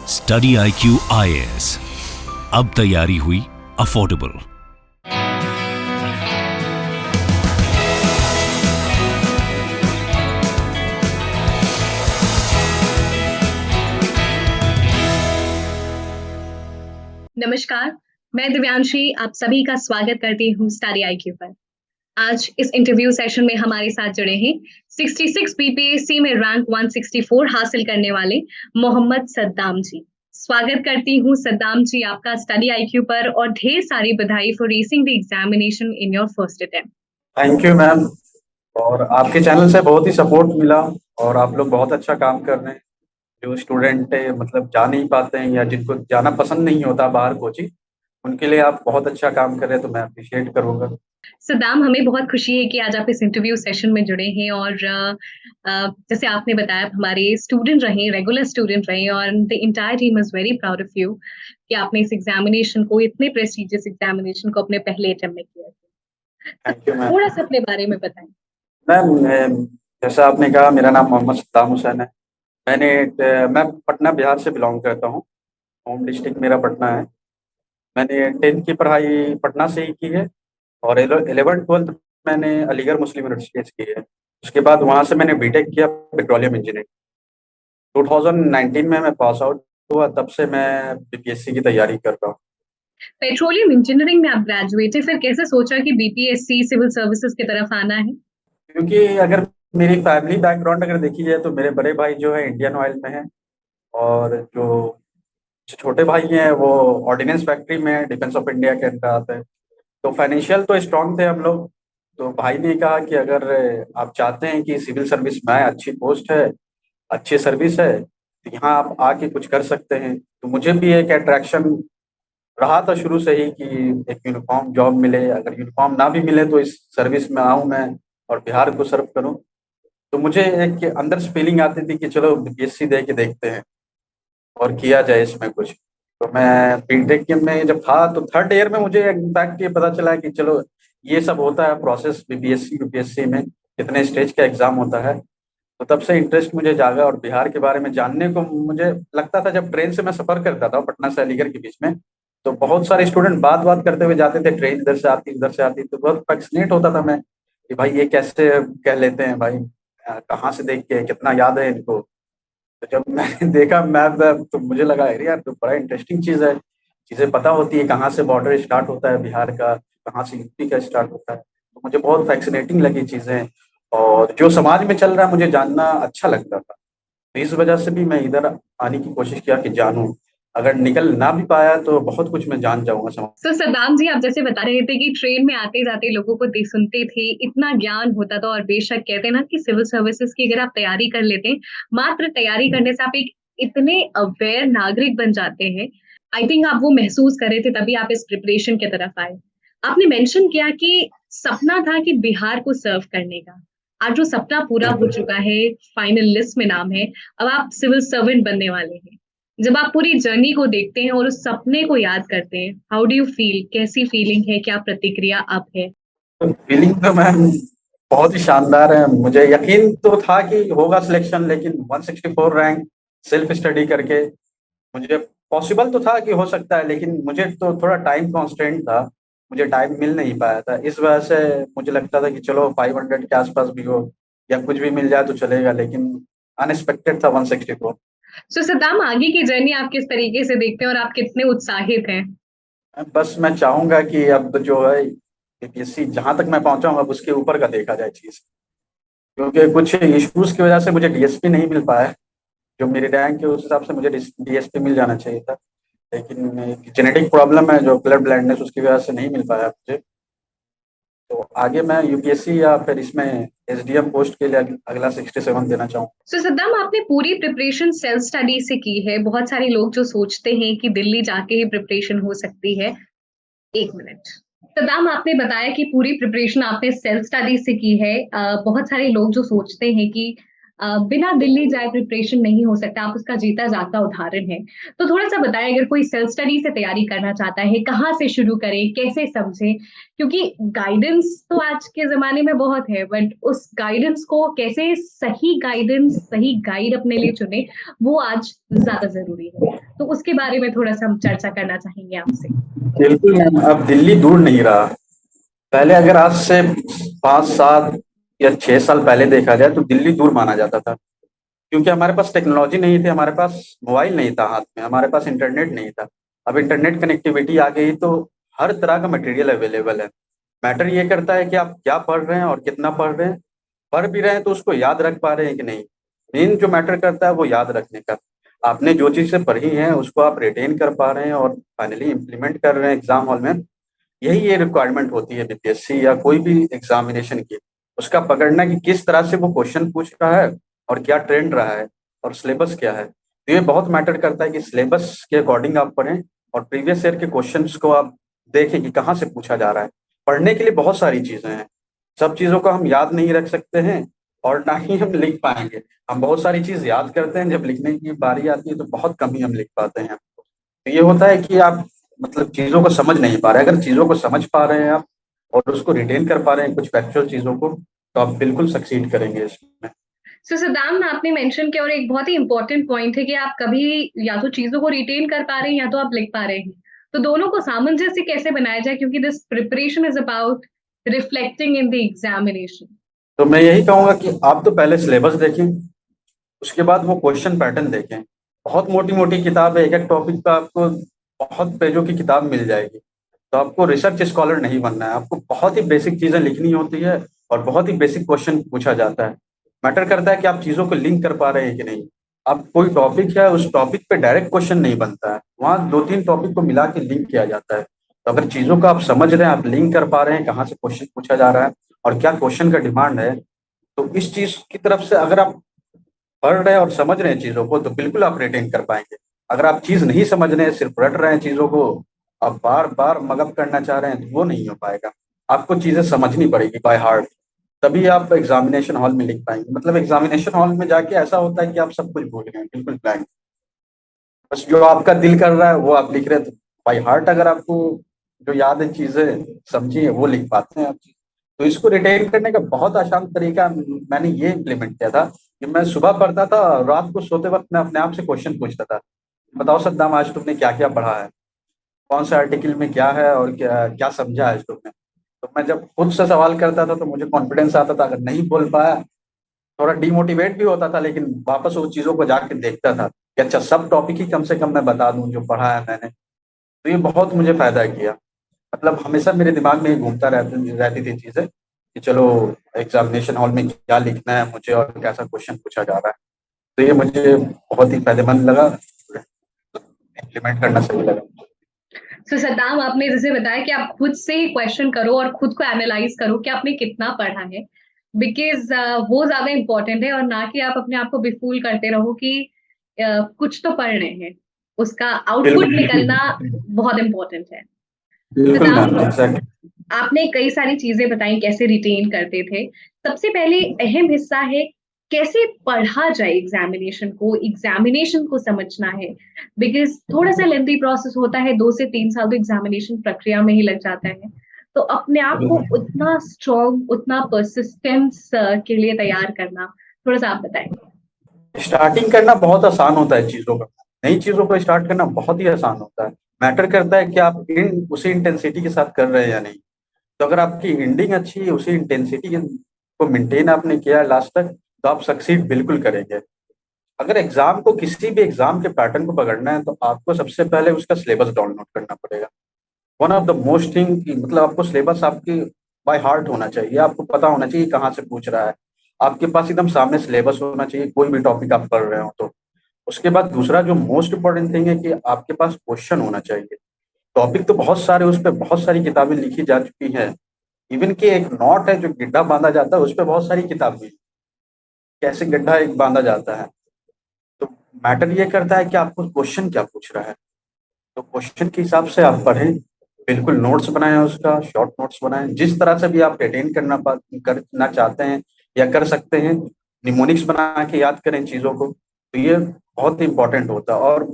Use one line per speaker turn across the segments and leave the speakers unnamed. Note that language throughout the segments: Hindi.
स्टडी IQ IAS, अब तैयारी हुई अफोर्डेबल।
नमस्कार, मैं दिव्यांशी आप सभी का स्वागत करती हूँ स्टडी IQ पर। आज इस इंटरव्यू सेशन में हमारे साथ जुड़े हैं 66 BPSC में रैंक 164 हासिल करने वाले मोहम्मद सद्दाम जी। स्वागत करती हूँ सद्दाम जी आपका स्टडी IQ पर और ढेर सारी बधाई for racing the examination in your first attempt.
Thank you ma'am. और आपके चैनल से बहुत ही सपोर्ट मिला और आप लोग बहुत अच्छा काम कर रहे हैं। जो स्टूडेंट मतलब जा नहीं पाते हैं या जिनको जाना पसंद नहीं होता बाहर कोचिंग, उनके लिए आप बहुत अच्छा काम कर रहे हैं, तो मैं अप्रिशिएट करूंगा।
सद्दाम, हमें बहुत खुशी है कि आज आप इस इंटरव्यू सेशन में जुड़े हैं और जैसे आपने बताया हमारे स्टूडेंट रहे, रेगुलर स्टूडेंट रहे और the entire team is very proud of you कि आपने इस एग्जामिनेशन को, इतने प्रेस्टिजियस एग्जामिनेशन को अपने पहले अटेम्प्ट में किया।
Thank you ma'am.
थोड़ा सा अपने बारे में बताएं।
मैम, जैसा आपने कहा, मेरा नाम मोहम्मद सद्दाम हुसैन है। मैं पटना बिहार से बिलोंग करता हूँ। होम डिस्ट्रिक्ट मेरा पटना है। मैंने 10th की पढ़ाई पटना से ही की है और 11th 12th मैंने अलीगढ़ मुस्लिम यूनिवर्सिटी से की है। उसके बाद वहाँ से मैंने बीटेक किया पेट्रोलियम इंजीनियरिंग। 2019 में मैं पास आउट हुआ, तब से मैं बीपीएससी की तैयारी कर रहा हूँ।
पेट्रोलियम इंजीनियरिंग में आप ग्रेजुएट है, फिर कैसे सोचा कि बीपीएससी सिविल सर्विसेज की तरफ आना है?
क्योंकि अगर मेरी फैमिली बैकग्राउंड अगर देखी जाए तो मेरे बड़े भाई जो है इंडियन ऑयल में है और जो छोटे भाई हैं वो ऑर्डिनेंस फैक्ट्री में डिफेंस ऑफ इंडिया के अंदर आते हैं। तो फाइनेंशियल तो स्ट्रांग थे हम लोग। तो भाई ने कहा कि अगर आप चाहते हैं कि सिविल सर्विस में आए, अच्छी पोस्ट है, अच्छी सर्विस है, तो यहाँ आप आके कुछ कर सकते हैं। तो मुझे भी एक अट्रैक्शन रहा था शुरू से ही कि एक यूनिफॉर्म जॉब मिले, अगर यूनिफॉर्म ना भी मिले तो इस सर्विस में आऊँ मैं और बिहार को सर्व करूँ। तो मुझे एक अंदर से फीलिंग आती थी कि चलो बीपीएससी दे के देखते हैं और किया जाए इसमें कुछ। तो मैं बीटेक में जब था तो 3rd ईयर में मुझे इनफैक्ट ये पता चला कि चलो ये सब होता है प्रोसेस बीपीएससी यूपीएससी में, कितने स्टेज का एग्जाम होता है। तो तब से इंटरेस्ट मुझे जागा और बिहार के बारे में जानने को मुझे लगता था। जब ट्रेन से मैं सफर करता था पटना से अलीगढ़ के बीच में, तो बहुत सारे स्टूडेंट बात बात करते हुए जाते थे, ट्रेन इधर से आती उधर से आती, तो बहुत फैसिनेट होता था मैं कि भाई ये कैसे कह लेते हैं भाई, कहाँ से देख के कितना याद है इनको। तो जब मैंने देखा मैप वैप तो मुझे लगा अरे यार तो बड़ा इंटरेस्टिंग चीज़ है। चीज़ें पता होती है कहाँ से बॉर्डर स्टार्ट होता है बिहार का, कहाँ से यूपी का स्टार्ट होता है। तो मुझे बहुत फैसिनेटिंग लगी चीज़ें और जो समाज में चल रहा है मुझे जानना अच्छा लगता था। तो इस वजह से भी मैं इधर आने की कोशिश किया कि जानूं। अगर निकल ना भी पाया तो बहुत कुछ मैं जान जाऊंगा समाज।
तो सद्दाम जी, आप जैसे बता रहे थे कि ट्रेन में आते जाते लोगों को सुनते थे, इतना ज्ञान होता था और बेशक कहते हैं ना कि सिविल सर्विसेज की अगर आप तैयारी कर लेते हैं, मात्र तैयारी करने से आप एक इतने अवेयर नागरिक बन जाते हैं। आई थिंक आप वो महसूस कर रहे थे तभी आप इस प्रिपरेशन की तरफ आए। आपने मेंशन किया कि सपना था कि बिहार को सर्व करने का। आज वो सपना पूरा हो चुका है, फाइनल लिस्ट में नाम है, अब आप सिविल सर्वेंट बनने वाले हैं। जब आप पूरी जर्नी को देखते हैं और उस सपने को याद करते हैं, हाउ डू यू फील? कैसी फीलिंग है, क्या प्रतिक्रिया अब है?
तो फीलिंग तो मैम बहुत ही शानदार है। मुझे यकीन तो था कि होगा सिलेक्शन, लेकिन 164 रैंक सेल्फ स्टडी करके मुझे पॉसिबल तो था कि हो सकता है, लेकिन मुझे तो थोड़ा टाइम कॉन्स्टेंट था। मुझे टाइम मिल नहीं पाया था, इस वजह से मुझे लगता था कि चलो 500 के आसपास भी हो या कुछ भी मिल जाए तो चलेगा, लेकिन अनएक्सपेक्टेड था 164।
सो सद्दाम, आगे की जर्नी आप किस तरीके से देखते हैं और आप कितने उत्साहित हैं?
बस मैं चाहूंगा कि अब जो है बीपीएससी जहां तक मैं पहुंचा हूं अब उसके ऊपर का देखा जाए चीज, क्योंकि कुछ इश्यूज की वजह से मुझे डीएसपी नहीं मिल पाया है। जो मेरी रैंक है उस हिसाब से मुझे डीएसपी मिल जाना चाहिए था, लेकिन जेनेटिक प्रॉब्लम है जो कलर ब्लाइंडनेस, उसकी वजह से नहीं मिल पाया मुझे। तो आगे मैं यूपीएससी या फिर इसमें एसडीएम पोस्ट के लिए अगला 67 देना चाहूँ।
सो सद्दाम, आपने पूरी प्रिपरेशन सेल्फ स्टडी से की है। बहुत सारे लोग जो सोचते हैं कि दिल्ली जाके ही प्रिपरेशन हो सकती है। एक मिनट। सद्दाम, आपने बताया कि पूरी प्रिपरेशन आपने सेल्फ स्टडी से की है। बहुत सारे लोग जो सोचते हैं कि बिना दिल्ली जाए प्रिपरेशन नहीं हो सकता, आप उसका जीता जागता उदाहरण है। तो थोड़ा सा बताएं, अगर कोई सेल्फ स्टडी से तैयारी करना चाहता है, कहाँ से शुरू करे, कैसे समझे? क्योंकि गाइडेंस तो आज के ज़माने में बहुत है, बट उस गाइडेंस को कैसे सही गाइडेंस, सही गाइड अपने लिए चुने, वो आज ज़्यादा ज़रूरी है। तो उसके बारे में थोड़ा-सा हम चर्चा करना चाहेंगे आपसे।
बिल्कुल मैम, अब दिल्ली दूर नहीं रहा। पहले अगर आज से 5, 7 या 6 साल पहले देखा जाए तो दिल्ली दूर माना जाता था, क्योंकि हमारे पास टेक्नोलॉजी नहीं थी, हमारे पास मोबाइल नहीं था हाथ में, हमारे पास इंटरनेट नहीं था। अब इंटरनेट कनेक्टिविटी आ गई तो हर तरह का मटेरियल अवेलेबल है। मैटर ये करता है कि आप क्या पढ़ रहे हैं और कितना पढ़ रहे हैं। पढ़ भी रहे हैं तो उसको याद रख पा रहे हैं कि नहीं। मेन जो मैटर करता है वो याद रखने का। आपने जो चीज़ें पढ़ी हैं उसको आप रिटेन कर पा रहे हैं और फाइनली इम्प्लीमेंट कर रहे हैं एग्जाम हॉल में। यही ये रिक्वायरमेंट होती है बीपीएससी या कोई भी एग्जामिनेशन की। उसका पकड़ना कि किस तरह से वो क्वेश्चन पूछ रहा है और क्या ट्रेंड रहा है और सिलेबस क्या है। तो ये बहुत मैटर करता है कि सिलेबस के अकॉर्डिंग आप पढ़ें और प्रीवियस ईयर के क्वेश्चंस को आप देखें कि कहाँ से पूछा जा रहा है। पढ़ने के लिए बहुत सारी चीज़ें हैं, सब चीज़ों को हम याद नहीं रख सकते हैं और ना ही हम लिख पाएंगे। हम बहुत सारी चीज़ याद करते हैं, जब लिखने की बारी आती है तो बहुत कम ही हम लिख पाते हैं। तो ये होता है कि आप मतलब चीज़ों को समझ नहीं पा रहे। अगर चीज़ों को समझ पा रहे हैं आप और उसको रिटेन कर पा रहे हैं कुछ फैक्चुअल चीज़ों को, तो आप बिल्कुल सक्सीड करेंगे इसमें।
सो सिद्धांत, आपने मेंशन किया और एक बहुत ही इंपॉर्टेंट पॉइंट है कि आप कभी या तो चीजों को रिटेन कर पा रहे हैं या तो आप लिख पा रहे हैं। तो दोनों को सामंजस्य कैसे बनाया जाए, क्योंकि this preparation is about reflecting in the examination.
तो मैं यही कहूँगा कि आप तो पहले सिलेबस देखें, उसके बाद वो क्वेश्चन पैटर्न देखें। बहुत मोटी मोटी किताब है, एक एक टॉपिक का आपको बहुत पेजों की किताब मिल जाएगी। तो आपको रिसर्च स्कॉलर नहीं बनना है, आपको बहुत ही बेसिक चीज़ें लिखनी होती है और बहुत ही बेसिक क्वेश्चन पूछा जाता है। मैटर करता है कि आप चीज़ों को लिंक कर पा रहे हैं कि नहीं। आप कोई टॉपिक है, उस टॉपिक पे डायरेक्ट क्वेश्चन नहीं बनता है, वहाँ 2-3 टॉपिक को मिला के लिंक किया जाता है। तो अगर चीज़ों को आप समझ रहे हैं, आप लिंक कर पा रहे हैं कहाँ से क्वेश्चन पूछा जा रहा है और क्या क्वेश्चन का डिमांड है, तो इस चीज़ की तरफ से अगर आप पढ़ रहे हैं और समझ रहे हैं चीज़ों को, तो बिल्कुल आप रिटेन कर पाएंगे। अगर आप चीज़ नहीं समझ रहे हैं, सिर्फ रट रहे हैं चीज़ों को, आप बार बार मगअप करना चाह रहे हैं, तो वो नहीं हो पाएगा। आपको चीज़ें समझनी पड़ेगी बाय हार्ट, तभी आप एग्जामिनेशन हॉल में लिख पाएंगे। मतलब एग्जामिनेशन हॉल में जाके ऐसा होता है कि आप सब कुछ भूल गए, बिल्कुल ब्लैंक। बस जो आपका दिल कर रहा है वो आप लिख रहे थे बाय हार्ट। अगर आपको जो याद है, चीज़ें समझी है, वो लिख पाते हैं आप। तो इसको रिटेन करने का बहुत आसान तरीका मैंने ये इम्प्लीमेंट किया था कि मैं सुबह पढ़ता था, रात को सोते वक्त मैं अपने आप से क्वेश्चन पूछता था, बताओ सद्दाम आज तुमने क्या क्या पढ़ा है, कौन से आर्टिकल में क्या है और क्या क्या समझा है तुमने। तो मैं जब खुद से सवाल करता था तो मुझे कॉन्फिडेंस आता था। अगर नहीं बोल पाया, थोड़ा डिमोटिवेट भी होता था, लेकिन वापस उस चीज़ों को जाके देखता था कि अच्छा सब टॉपिक ही कम से कम मैं बता दूं जो पढ़ा है मैंने। तो ये बहुत मुझे फायदा किया। मतलब हमेशा मेरे दिमाग में ये घूमता रहती थी चीज़ें कि चलो एग्जामिनेशन हॉल में क्या लिखना है मुझे और कैसा क्वेश्चन पूछा जा रहा है। तो ये मुझे बहुत ही फायदेमंद लगा, इम्प्लीमेंट करना सही लगा।
सो सद्दाम, आपने जैसे बताया कि आप खुद से ही क्वेश्चन करो और खुद को एनालाइज करो कि आपने कितना पढ़ा है, बिकॉज वो ज्यादा इंपॉर्टेंट है, और ना कि आप अपने आप को बेफूल करते रहो कि कुछ तो पढ़ रहे हैं। उसका आउटपुट निकलना
बिल्कुल
बहुत इंपॉर्टेंट है।
बिल्कुल मैम,
सद्दाम,
एग्जैक्टली।
आपने कई सारी चीजें बताई कैसे रिटेन करते थे। सबसे पहले अहम हिस्सा है कैसे पढ़ा जाए एग्जामिनेशन को समझना है, बिकॉज थोड़ा सा लेंथी प्रोसेस होता है, 2 से 3 साल तो एग्जामिनेशन प्रक्रिया में ही लग जाता है। तो अपने आप को उतना स्ट्रॉन्ग, उतना परसिस्टेंस के लिए तैयार करना, थोड़ा सा आप बताएं।
स्टार्टिंग करना बहुत आसान होता है चीज़ों का, नई चीज़ों को स्टार्ट करना बहुत ही आसान होता है। मैटर करता है कि आप इन उसी इंटेंसिटी के साथ कर रहे हैं या नहीं। तो अगर आपकी एंडिंग अच्छी है, उसी इंटेंसिटी को मेंटेन आपने किया है लास्ट तक, तो आप सक्सीड बिल्कुल करेंगे। अगर एग्जाम को, किसी भी एग्जाम के पैटर्न को पकड़ना है, तो आपको सबसे पहले उसका सिलेबस डाउनलोड करना पड़ेगा। One of the most thing कि मतलब आपको सिलेबस आपकी बाय हार्ट होना चाहिए, आपको पता होना चाहिए कहाँ से पूछ रहा है। आपके पास एकदम सामने सिलेबस होना चाहिए, कोई भी टॉपिक आप पढ़ रहे हो तो। उसके बाद दूसरा जो मोस्ट इंपॉर्टेंट थिंग है कि आपके पास क्वेश्चन होना चाहिए। टॉपिक तो बहुत सारे, उस पर बहुत सारी किताबें लिखी जा चुकी हैं। इवन कि एक नॉट है जो गड्ढा बांधा जाता है, उस पर बहुत सारी किताबें, कैसे गड्ढा एक बांधा जाता है। तो मैटर ये करता है कि आपको क्वेश्चन क्या पूछ रहा है। तो क्वेश्चन के हिसाब से आप पढ़ें, बिल्कुल नोट्स बनाएं, उसका शॉर्ट नोट्स बनाएं, जिस तरह से भी आप रिटेन करना चाहते हैं या कर सकते हैं, निमोनिक्स बना के याद करें चीज़ों को, तो ये बहुत इंपॉर्टेंट होता है। और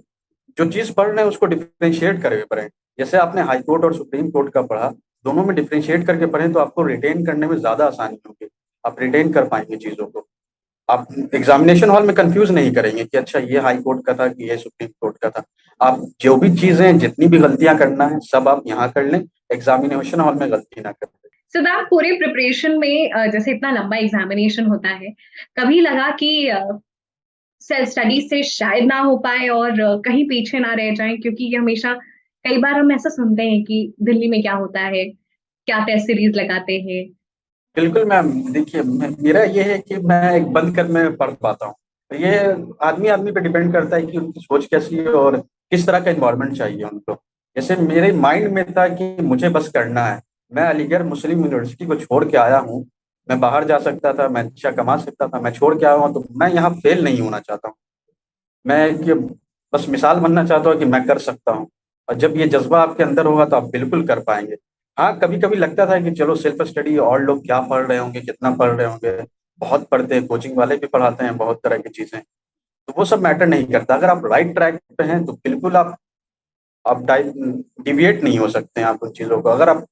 जो चीज़ पढ़ रहे हैं उसको डिफ्रेंशिएट करके पढ़ें। जैसे आपने हाई कोर्ट और सुप्रीम कोर्ट का पढ़ा, दोनों में डिफ्रेंशिएट करके पढ़ें तो आपको रिटेन करने में ज़्यादा आसानी होगी, आप रिटेन कर पाएंगे चीज़ों को। आप एग्जामिनेशन हॉल में कंफ्यूज नहीं करेंगे कि अच्छा ये हाई कोर्ट का था कि ये सुप्रीम कोर्ट का था। आप जो भी चीजें, जितनी भी गलतियां करना है सब आप यहाँ कर लें, एग्जामिनेशन हॉल में गलती ना करें।
सिद्धार्थ, पूरे प्रिपरेशन में जैसे इतना लंबा एग्जामिनेशन होता है, कभी लगा कि सेल्फ स्टडी से शायद ना हो पाए और कहीं पीछे ना रह जाएं? क्योंकि ये हमेशा, कई बार हम ऐसा सुनते हैं कि दिल्ली में क्या होता है, क्या टेस्ट सीरीज लगाते हैं।
बिल्कुल मैम, देखिए मेरा ये है कि मैं एक बंद कर मैं पढ़ पाता हूँ। तो ये आदमी आदमी पे डिपेंड करता है कि उनकी सोच कैसी है और किस तरह का इन्वायरमेंट चाहिए उनको। जैसे मेरे माइंड में था कि मुझे बस करना है, मैं अलीगढ़ मुस्लिम यूनिवर्सिटी को छोड़ के आया हूँ, मैं बाहर जा सकता था, मैं अच्छा कमा सकता था, मैं छोड़ के आया हूँ, तो मैं यहाँ फेल नहीं होना चाहता हूँ। मैं ये बस मिसाल बनना चाहता हूँ कि मैं कर सकता हूँ। और जब ये जज्बा आपके अंदर होगा तो आप बिल्कुल कर पाएंगे। हाँ, कभी कभी लगता था कि चलो सेल्फ स्टडी, और लोग क्या पढ़ रहे होंगे, कितना पढ़ रहे होंगे, बहुत पढ़ते हैं, कोचिंग वाले भी पढ़ाते हैं बहुत तरह की चीजें, तो वो सब मैटर नहीं करता। अगर आप राइट ट्रैक पे हैं तो बिल्कुल आप डिविएट नहीं हो सकते हैं आप उन चीजों को। अगर आप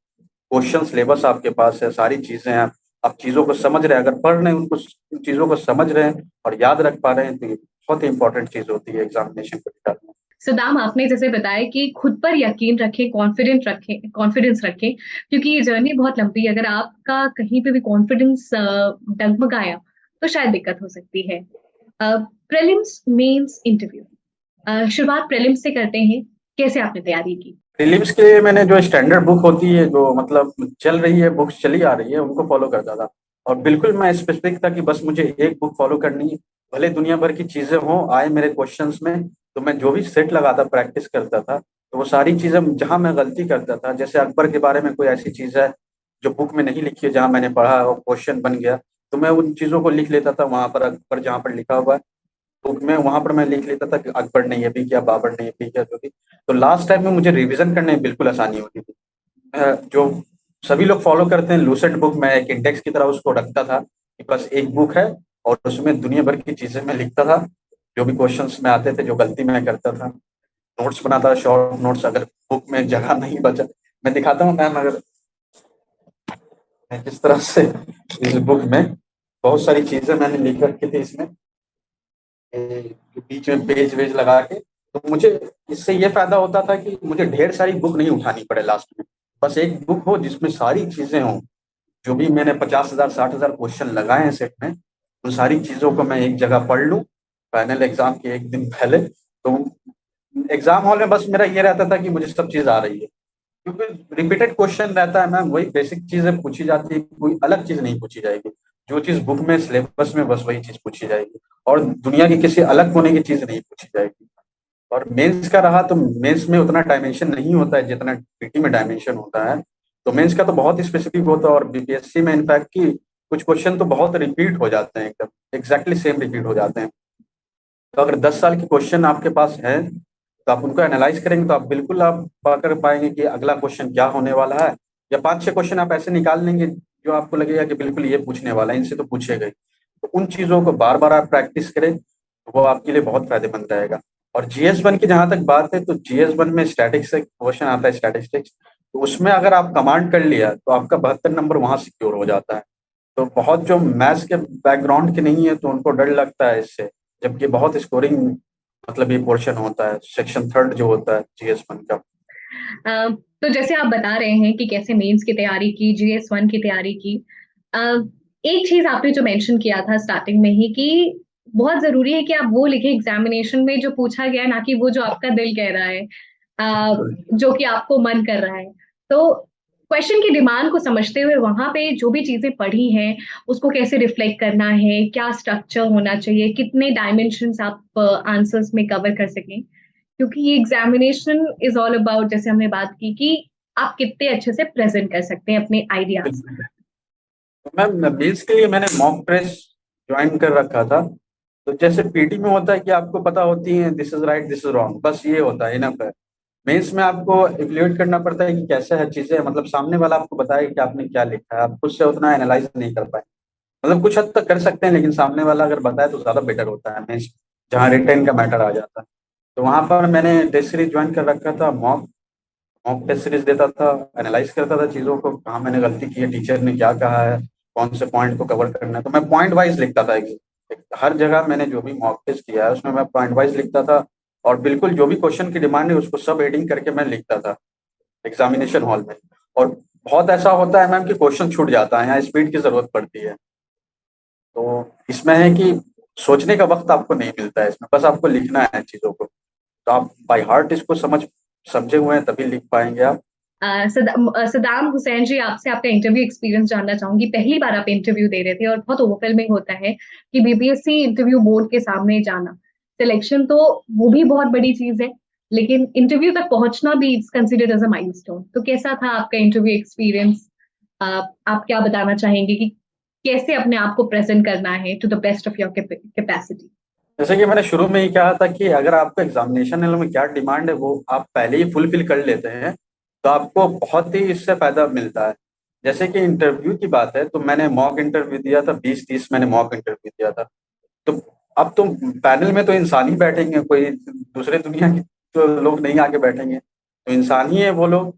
क्वेश्चन सिलेबस आपके पास है, सारी चीजें हैं, आप चीजों को समझ रहे हैं, अगर पढ़ रहे हैं उनको, उन चीजों को समझ रहे हैं और याद रख पा रहे हैं, तो ये बहुत ही इंपॉर्टेंट चीज होती है एग्जामिनेशन को निकालना।
सुदाम, आपने जैसे बताया कि खुद पर यकीन रखें, कॉन्फिडेंस रखें, क्योंकि ये जर्नी बहुत लंबी है। अगर आपका कहीं पे भी कॉन्फिडेंस डगमगाया तो शायद दिक्कत हो सकती है। प्रीलिम्स, मेंस, इंटरव्यू, शुरुआत प्रीलिम्स से करते हैं। कैसे आपने तैयारी की?
प्रीलिम्स के लिए मैंने जो स्टैंडर्ड बुक होती है, जो मतलब चल रही है, बुक्स चली आ रही है, उनको फॉलो करता था। और बिल्कुल मैं स्पेसिफिक था कि बस मुझे एक बुक फॉलो करनी है, भले दुनिया भर की चीजें हों आए मेरे क्वेश्चंस में, तो मैं जो भी सेट लगाता, प्रैक्टिस करता था, तो वो सारी चीजें जहां मैं गलती करता था, जैसे अकबर के बारे में कोई ऐसी चीज है जो बुक में नहीं लिखी है, जहां मैंने पढ़ा और क्वेश्चन बन गया, तो मैं उन चीजों को लिख लेता था वहां पर, अकबर जहाँ पर लिखा हुआ है तो मैं वहां पर मैं लिख लेता था कि अकबर ने ये भी किया, बाबर ने ये भी किया, जो भी। तो लास्ट टाइम में मुझे रिवीजन करने में बिल्कुल आसानी होती थी। जो सभी लोग फॉलो करते हैं लूसेंट बुक, मैं एक इंडेक्स की तरह उसको रखता था कि बस एक बुक है और उसमें दुनिया भर की चीजें मैं लिखता था, जो भी क्वेश्चंस में आते थे, जो गलती मैं करता था, नोट्स बनाता था, शॉर्ट नोट्स। अगर बुक में जगह नहीं बचा, मैं दिखाता हूँ मैम, अगर मैं किस तरह से इस बुक में बहुत सारी चीजें मैंने लिख रखी थी इसमें, बीच में पेज वेज लगा के। तो मुझे इससे ये फायदा होता था कि मुझे ढेर सारी बुक नहीं उठानी पड़े लास्ट में, बस एक बुक हो जिसमें सारी चीजें हों, जो भी मैंने 50,000 60,000 क्वेश्चन लगाए हैं सेट में, उन सारी चीजों को मैं एक जगह पढ़ लूँ फाइनल एग्जाम के एक दिन पहले। तो एग्जाम हॉल में बस मेरा ये रहता था कि मुझे सब चीज आ रही है, क्योंकि रिपीटेड क्वेश्चन रहता है मैम, वही बेसिक चीजें पूछी जाती है, कोई अलग चीज नहीं पूछी जाएगी। जो चीज बुक में सिलेबस में, बस वही चीज पूछी जाएगी, और दुनिया की किसी अलग कोने की चीज नहीं पूछी जाएगी। और मेंस का रहा तो मेंस में उतना डायमेंशन नहीं होता है जितना पीटी में डायमेंशन होता है। तो मेंस का तो बहुत स्पेसिफिक होता है, और बीपीएससी में इनफैक्ट की कुछ क्वेश्चन तो बहुत रिपीट हो जाते हैं, एकदम एग्जैक्टली सेम रिपीट हो जाते हैं। तो अगर 10 साल के क्वेश्चन आपके पास है तो आप उनको एनालाइज करेंगे तो आप बिल्कुल आप पकड़ पाएंगे कि अगला क्वेश्चन क्या होने वाला है। या 5 6 क्वेश्चन आप ऐसे निकाल लेंगे जो आपको लगेगा कि बिल्कुल ये पूछने वाला है, इनसे तो पूछेगा ही। तो उन चीजों को बार बार आप प्रैक्टिस करें तो वो आपके लिए बहुत फायदेमंद रहेगा। और जीएस 1 की जहां तक बात है, तो जीएस 1 में स्टैटिक्स से क्वेश्चन आता है, स्टैटिस्टिक्स, तो उसमें अगर आप कमांड कर लिया तो आपका 72 नंबर वहां सिक्योर हो जाता है। तो बहुत जो मैथ्स के बैकग्राउंड के नहीं है तो उनको डर लगता है इससे, जबकि बहुत स्कोरिंग मतलब ये पोर्शन होता है, सेक्शन थर्ड जो होता है जीएस 1 का।
तो जैसे आप बता रहे हैं कि कैसे मेंस की तैयारी की, जीएस 1 की तैयारी की, अ, एक चीज आपने जो मेंशन किया था स्टार्टिंग में ही कि बहुत जरूरी है कि आप वो लिखें एग्जामिनेशन में जो पूछा गया है, ना कि वो जो आपका दिल कह रहा है, जो कि आपको मन कर रहा है। तो क्वेश्चन की डिमांड को समझते हुए वहां पे जो भी चीजें पढ़ी हैं उसको कैसे रिफ्लेक्ट करना है, क्या स्ट्रक्चर होना चाहिए, कितने डायमेंशंस आप आंसर्स में कवर कर सकें, क्योंकि ये एग्जामिनेशन इज ऑल अबाउट, जैसे हमने बात की कि आप कितने अच्छे से प्रेजेंट कर सकते हैं अपने आइडियाज।
तो मैम मेंस के लिए मैंने मॉक टेस्ट ज्वाइन कर रखा था। तो जैसे पीटी में होता है कि आपको पता होती है this is right this is wrong, बस ये होता है, इनफ है। मेंस में आपको इवैल्यूएट करना पड़ता है कि कैसे हर चीजें, मतलब सामने वाला आपको बताएगा कि आपने क्या लिखा है, आप खुद से उतना एनालाइज नहीं कर पाए। मतलब कुछ हद तक कर सकते हैं, लेकिन सामने वाला अगर बताए तो ज़्यादा बेटर होता है। मैं जहाँ रिटेन का मैटर आ जाता है, तो वहाँ पर मैंने टेस्ट सीरीज ज्वाइन कर रखा था। मॉक मॉक टेस्ट सीरीज देता था, एनालाइज करता था चीज़ों को, कहाँ मैंने गलती की है, टीचर ने क्या कहा है, कौन से पॉइंट को कवर करना है। तो मैं पॉइंट वाइज लिखता था। हर जगह मैंने जो भी मॉक टेस्ट दिया है उसमें मैं पॉइंट वाइज लिखता था, और बिल्कुल जो भी क्वेश्चन की डिमांड है उसको सब हेडिंग करके मैं लिखता था एग्जामिनेशन हॉल में। और बहुत ऐसा होता है मैम कि क्वेश्चन छूट जाता है, यहाँ स्पीड की जरूरत पड़ती है। तो इसमें है कि सोचने का वक्त आपको नहीं मिलता है, इसमें बस आपको लिखना है चीज़ों को। तो आप बाय हार्ट इसको समझे हुए हैं तभी लिख पाएंगे आप।
सदाम हुसैन जी, आपसे आपका इंटरव्यू एक्सपीरियंस जानना चाहूंगी। पहली बार आप इंटरव्यू दे रहे थे और बहुत ओवरवेलमिंग होता है कि बीपीएससी इंटरव्यू बोर्ड के सामने जाना। सिलेक्शन तो वो भी बहुत बड़ी चीज है, लेकिन इंटरव्यू तक पहुंचना भी it's considered as a milestone. तो कैसा था आपका इंटरव्यू एक्सपीरियंस? आप क्या बताना चाहेंगे कि कैसे अपने आप को प्रेजेंट करना है to the best of your capacity?
जैसे कि मैंने शुरू में ही कहा था कि अगर आपको एग्जामिनेशन में क्या डिमांड है वो आप पहले ही फुलफिल कर लेते हैं तो आपको बहुत ही इससे फायदा मिलता है। जैसे कि इंटरव्यू की बात है, तो मैंने मॉक इंटरव्यू दिया था, 20-30 मैंने मॉक इंटरव्यू दिया था। तो अब तो पैनल में तो इंसान ही बैठेंगे, कोई दूसरे दुनिया के तो लोग नहीं आके बैठेंगे, तो इंसान ही है वो लोग।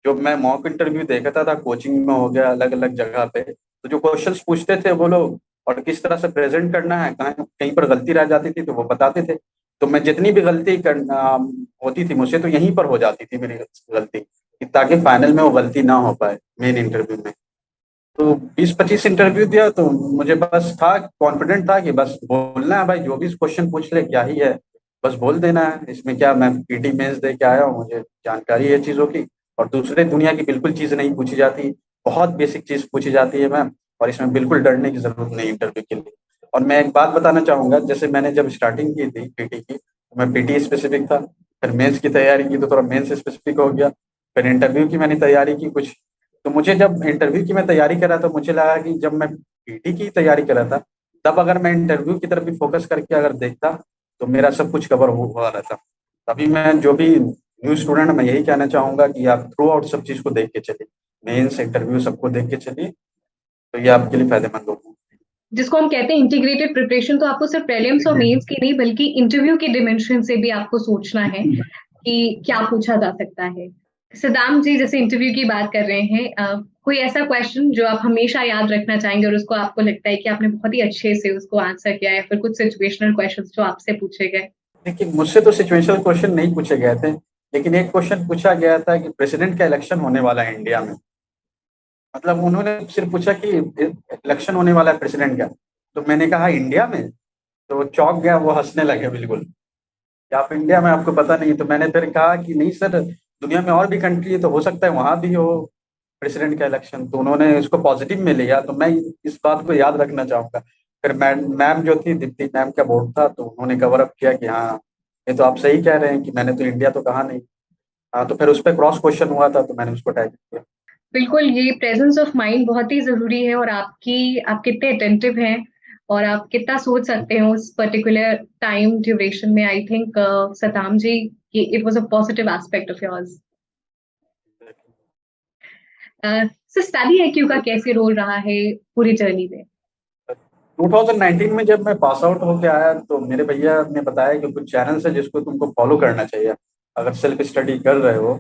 जो मैं मॉक इंटरव्यू देखता था कोचिंग में हो गया, अलग अलग जगह पे, तो जो क्वेश्चंस पूछते थे वो लोग और किस तरह से प्रेजेंट करना है, कहीं कहीं पर गलती रह जाती थी तो वो बताते थे। तो मैं जितनी भी गलती होती थी मुझसे, तो यहीं पर हो जाती थी मेरी गलती, कि ताकि फाइनल में वो गलती ना हो पाए मेन इंटरव्यू में। तो 20-25 इंटरव्यू दिया तो मुझे बस था, कॉन्फिडेंट था कि बस बोलना है भाई, जो भी क्वेश्चन पूछ ले क्या ही है, बस बोल देना है। इसमें क्या, मैं पीटी मेंस दे के आया हूँ, मुझे जानकारी है चीज़ों की, और दूसरे दुनिया की बिल्कुल चीज़ नहीं पूछी जाती, बहुत बेसिक चीज़ पूछी जाती है मैम। और इसमें बिल्कुल डरने की जरूरत नहीं इंटरव्यू के लिए। और मैं एक बात बताना चाहूंगा, जैसे मैंने जब स्टार्टिंग की थी पीटी की, तो मैं पीटी स्पेसिफिक था, फिर मेंस की तैयारी की तो थोड़ा मेंस स्पेसिफिक हो गया, फिर इंटरव्यू की मैंने तैयारी की कुछ। तो मुझे जब इंटरव्यू की मैं तैयारी कर रहा था, मुझे लगा कि जब मैं पीटी की तैयारी कर रहा था, तब अगर मैं इंटरव्यू की तरफ भी फोकस करके अगर देखता तो मेरा सब कुछ कवर हुआ रहता। तभी मैं जो भी न्यू स्टूडेंट, मैं यही कहना चाहूंगा कि आप थ्रू आउट सब चीज़ को देख के चलिए, मेंस इंटरव्यू सबको देख के चलिए, तो ये आपके लिए फायदेमंद होगा।
जिसको हम कहते हैं इंटीग्रेटेड प्रिपरेशन, तो आपको सिर्फ प्रीलिम्स और मेंस की नहीं बल्कि इंटरव्यू के डिमेंशन से भी आपको सोचना है कि क्या पूछा जा सकता है। सदाम जी, जैसे इंटरव्यू की बात कर रहे हैं, कोई ऐसा क्वेश्चन जो आप हमेशा याद रखना चाहेंगे और उसको आपको लगता है कि आपने बहुत ही अच्छे से उसको आंसर किया है, फिर कुछ सिचुएशनल क्वेश्चन जो आपसे पूछे गए?
देखिए, मुझसे तो सिचुएशनल क्वेश्चन नहीं पूछे गए थे, लेकिन एक क्वेश्चन पूछा गया था कि प्रेसिडेंट का इलेक्शन होने वाला है इंडिया में। मतलब उन्होंने सिर्फ पूछा कि इलेक्शन होने वाला है प्रेसिडेंट का, तो मैंने कहा इंडिया में, तो वो चौंक गया, वो हंसने लगे बिल्कुल कि आप इंडिया में, आपको पता नहीं। तो मैंने फिर कहा कि नहीं सर, दुनिया में और भी कंट्री है, तो हो सकता है वहां भी हो प्रेसिडेंट का इलेक्शन। तो उन्होंने इसको पॉजिटिव में लिया, तो मैं इस बात को याद रखना चाहूंगा। फिर मैम जो थी, दीप्ति मैम का बोर्ड था, तो उन्होंने कवर अप किया कि हाँ, ये तो आप सही कह रहे हैं कि मैंने तो इंडिया तो कहा नहीं। हाँ, तो फिर उस पर क्रॉस क्वेश्चन हुआ था, तो मैंने उसको टैग किया।
बिल्कुल, ये प्रेजेंस ऑफ माइंड बहुत ही जरूरी है, और आप कितने अटेंटिव हैं और आप कितना सोच सकते हैं उस पर्टिकुलर टाइम ड्यूरेशन में। आई थिंक सताम जी, ये it was a positive aspect of yours. Sir, study IQ का कैसे रोल रहा है पूरी जर्नी में?
2019 में जब मैं पास आउट होके आया, तो मेरे भैया ने बताया कि कुछ चैनल्स है जिसको तुमको फॉलो करना चाहिए अगर सेल्फ स्टडी कर रहे हो।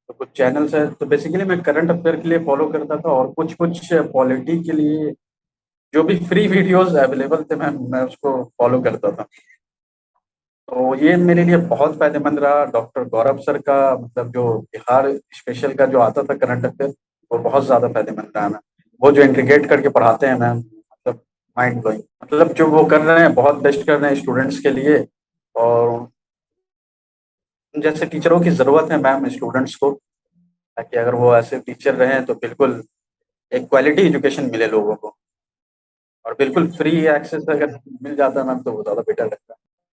तो कुछ चैनल्स है, तो बेसिकली मैं करंट अफेयर के लिए फॉलो करता था, और कुछ कुछ पॉलिटी के लिए जो भी फ्री वीडियोस अवेलेबल थे मैं उसको फॉलो करता था। तो ये मेरे लिए बहुत फायदेमंद रहा। डॉक्टर गौरव सर का, मतलब जो बिहार स्पेशल का जो आता था करंट अफेयर, वो बहुत ज़्यादा फायदेमंद रहा मैम। वो जो इंटीग्रेट करके पढ़ाते हैं मैम, मतलब माइंड ब्लोइंग। मतलब जो वो कर रहे हैं बहुत बेस्ट कर रहे हैं स्टूडेंट्स के लिए। और जैसे टीचरों की ज़रूरत है मैम स्टूडेंट्स को, ताकि अगर वो ऐसे टीचर रहें तो बिल्कुल एक क्वालिटी एजुकेशन मिले लोगों को। और बिल्कुल फ्री एक्सेस अगर मिल जाता है मैम, तो वो ज़्यादा बेटर लगता है।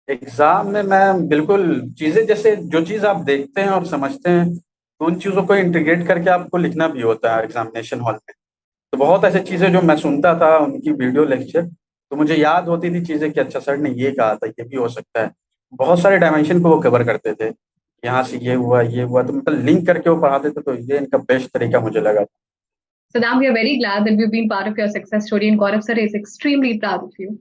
एग्जाम में मैम बिल्कुल चीज़ें, जैसे जो चीज़ आप देखते हैं और समझते हैं, तो उन चीज़ों को इंटीग्रेट करके आपको लिखना भी होता है एग्जामिनेशन हॉल में। तो बहुत ऐसी चीज़ें जो मैं सुनता था उनकी वीडियो लेक्चर, तो मुझे याद होती थी चीज़ें कि अच्छा सर ने ये कहा था, ये भी हो सकता है। बहुत सारे डायमेंशन को वो कवर करते थे, यहाँ से ये हुआ ये हुआ, तो मतलब लिंक करके वो पढ़ाते थे, तो ये इनका बेस्ट तरीका मुझे लगा।
Saddam, we are very glad that we've been part of your success story, and Gaurav sir is extremely proud of you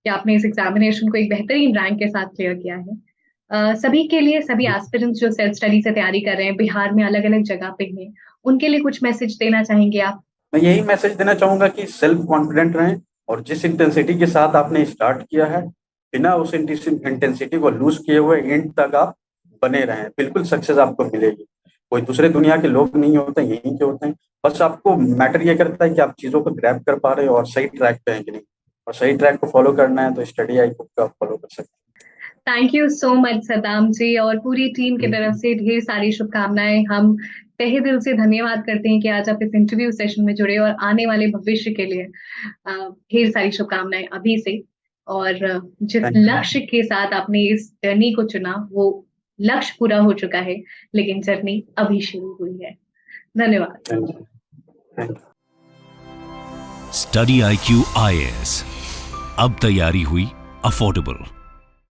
कि आपने इस एग्जामिनेशन को एक बेहतरीन रैंक के साथ क्लियर किया है। सभी के लिए, सभी एस्पिरेंट्स जो सेल्फ स्टडी से तैयारी कर रहे हैं, बिहार में अलग अलग जगह पे हैं, उनके लिए कुछ मैसेज देना चाहेंगे आप?
मैं यही मैसेज देना चाहूंगा कि सेल्फ कॉन्फिडेंट रहें, और जिस इंटेंसिटी के साथ आपने स्टार्ट किया है, बिना उस इंटेंसिटी को लूज किए हुए एंड तक आप बने रहें, बिल्कुल सक्सेस आपको मिलेगी। कोई दूसरे दुनिया के लोग नहीं होते, यहीं के होते हैं। बस आपको मैटर ये करता है कि आप चीजों को ग्रैब कर पा रहे हो और सही ट्रैक पे हैं कि नहीं, और सही ट्रैक को फॉलो करना है तो स्टडी आई बुक का फॉलो कर सकते हैं।
Thank you so much Saddam ji, और पूरी टीम की तरफ से ढेर सारी शुभकामनाएं। हम तहे दिल से धन्यवाद करते हैं कि आज आप इस इंटरव्यू सेशन में जुड़े, और आने वाले भविष्य के लिए ढेर सारी शुभकामनाएं अभी से। और जिस लक्ष्य के साथ आपने इस जर्नी को चुना, वो लक्ष्य पूरा हो चुका है, लेकिन जर्नी अभी शुरू हुई है। धन्यवाद।
स्टडी IQ IAS, अब तैयारी हुई अफोर्डेबल।